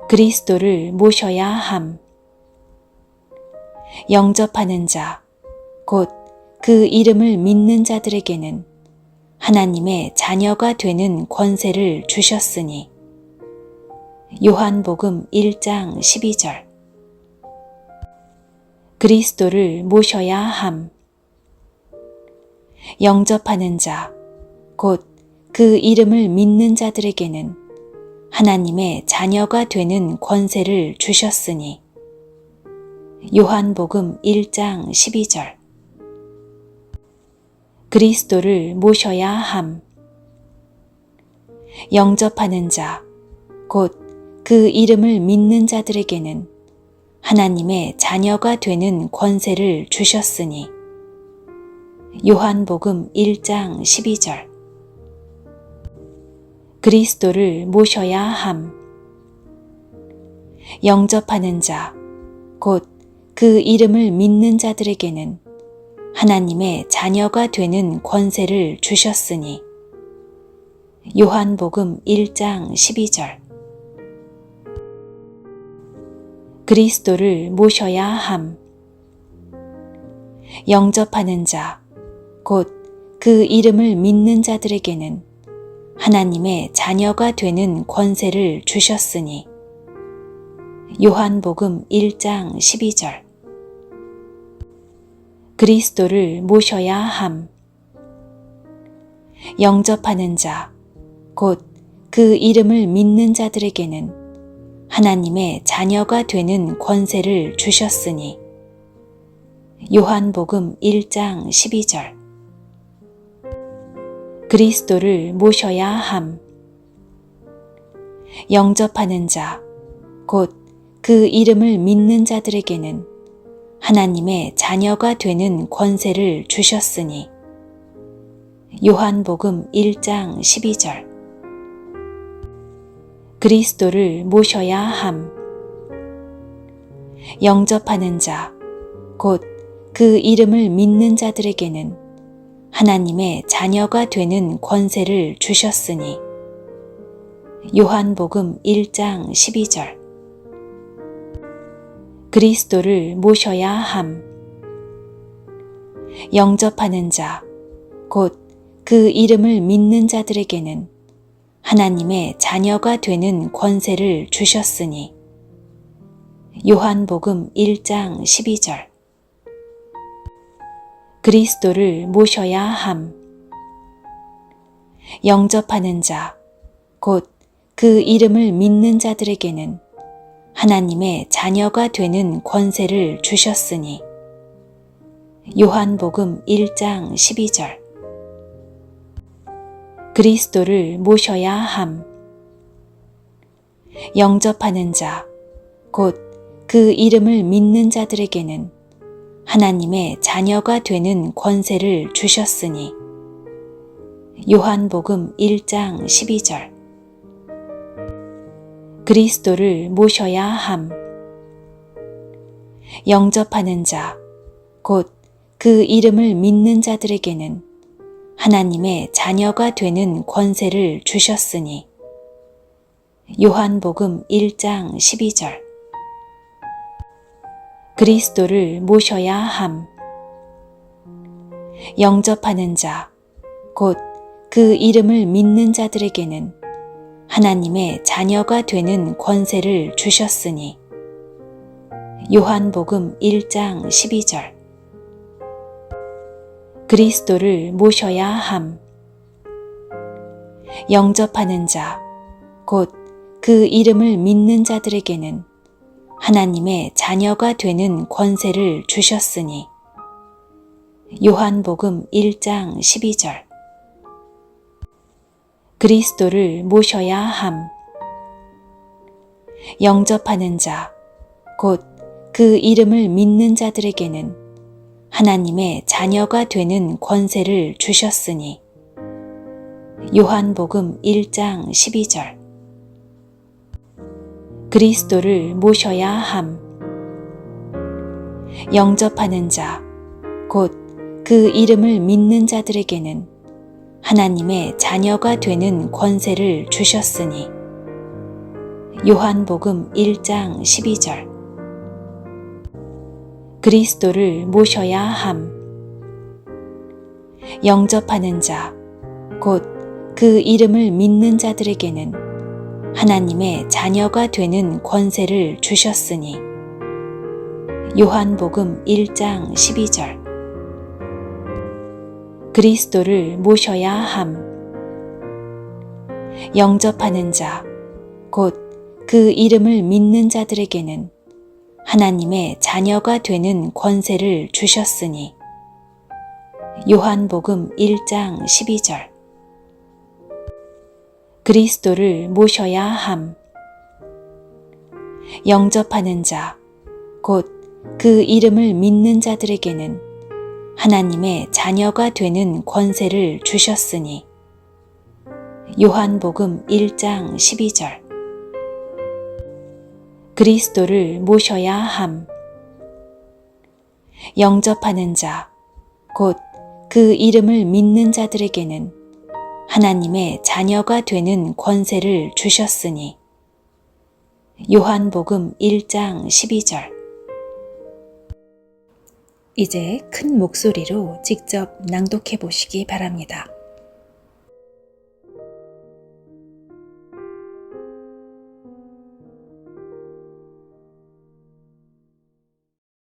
그리스도를 모셔야 함. 영접하는 자, 곧 그 이름을 믿는 자들에게는 하나님의 자녀가 되는 권세를 주셨으니. 요한복음 1장 12절. 그리스도를 모셔야 함. 영접하는 자, 곧 그 이름을 믿는 자들에게는 하나님의 자녀가 되는 권세를 주셨으니. 요한복음 1장 12절. 그리스도를 모셔야 함. 영접하는 자, 곧 그 이름을 믿는 자들에게는 하나님의 자녀가 되는 권세를 주셨으니. 요한복음 1장 12절. 그리스도를 모셔야 함. 영접하는 자, 곧 그 이름을 믿는 자들에게는 하나님의 자녀가 되는 권세를 주셨으니. 요한복음 1장 12절. 그리스도를 모셔야 함. 영접하는 자, 곧 그 이름을 믿는 자들에게는 하나님의 자녀가 되는 권세를 주셨으니. 요한복음 1장 12절. 그리스도를 모셔야 함. 영접하는 자, 곧 그 이름을 믿는 자들에게는 하나님의 자녀가 되는 권세를 주셨으니. 요한복음 1장 12절. 그리스도를 모셔야 함. 영접하는 자, 곧 그 이름을 믿는 자들에게는 하나님의 자녀가 되는 권세를 주셨으니. 요한복음 1장 12절. 그리스도를 모셔야 함. 영접하는 자, 곧 그 이름을 믿는 자들에게는 하나님의 자녀가 되는 권세를 주셨으니. 요한복음 1장 12절. 그리스도를 모셔야 함. 영접하는 자, 곧 그 이름을 믿는 자들에게는 하나님의 자녀가 되는 권세를 주셨으니. 요한복음 1장 12절. 그리스도를 모셔야 함. 영접하는 자, 곧 그 이름을 믿는 자들에게는 하나님의 자녀가 되는 권세를 주셨으니. 요한복음 1장 12절. 그리스도를 모셔야 함. 영접하는 자, 곧 그 이름을 믿는 자들에게는 하나님의 자녀가 되는 권세를 주셨으니. 요한복음 1장 12절. 그리스도를 모셔야 함. 영접하는 자, 곧 그 이름을 믿는 자들에게는 하나님의 자녀가 되는 권세를 주셨으니. 요한복음 1장 12절. 그리스도를 모셔야 함. 영접하는 자, 곧 그 이름을 믿는 자들에게는 하나님의 자녀가 되는 권세를 주셨으니. 요한복음 1장 12절. 그리스도를 모셔야 함. 영접하는 자, 곧 그 이름을 믿는 자들에게는 하나님의 자녀가 되는 권세를 주셨으니. 요한복음 1장 12절. 그리스도를 모셔야 함. 영접하는 자, 곧 그 이름을 믿는 자들에게는 하나님의 자녀가 되는 권세를 주셨으니. 요한복음 1장 12절. 그리스도를 모셔야 함. 영접하는 자, 곧 그 이름을 믿는 자들에게는 하나님의 자녀가 되는 권세를 주셨으니. 요한복음 1장 12절. 그리스도를 모셔야 함. 영접하는 자, 곧 그 이름을 믿는 자들에게는 하나님의 자녀가 되는 권세를 주셨으니. 요한복음 1장 12절. 그리스도를 모셔야 함. 영접하는 자, 곧 그 이름을 믿는 자들에게는 하나님의 자녀가 되는 권세를 주셨으니. 요한복음 1장 12절. 그리스도를 모셔야 함. 영접하는 자, 곧 그 이름을 믿는 자들에게는 하나님의 자녀가 되는 권세를 주셨으니. 요한복음 1장 12절. 그리스도를 모셔야 함. 영접하는 자, 곧 그 이름을 믿는 자들에게는 하나님의 자녀가 되는 권세를 주셨으니. 요한복음 1장 12절. 이제 큰 목소리로 직접 낭독해 보시기 바랍니다.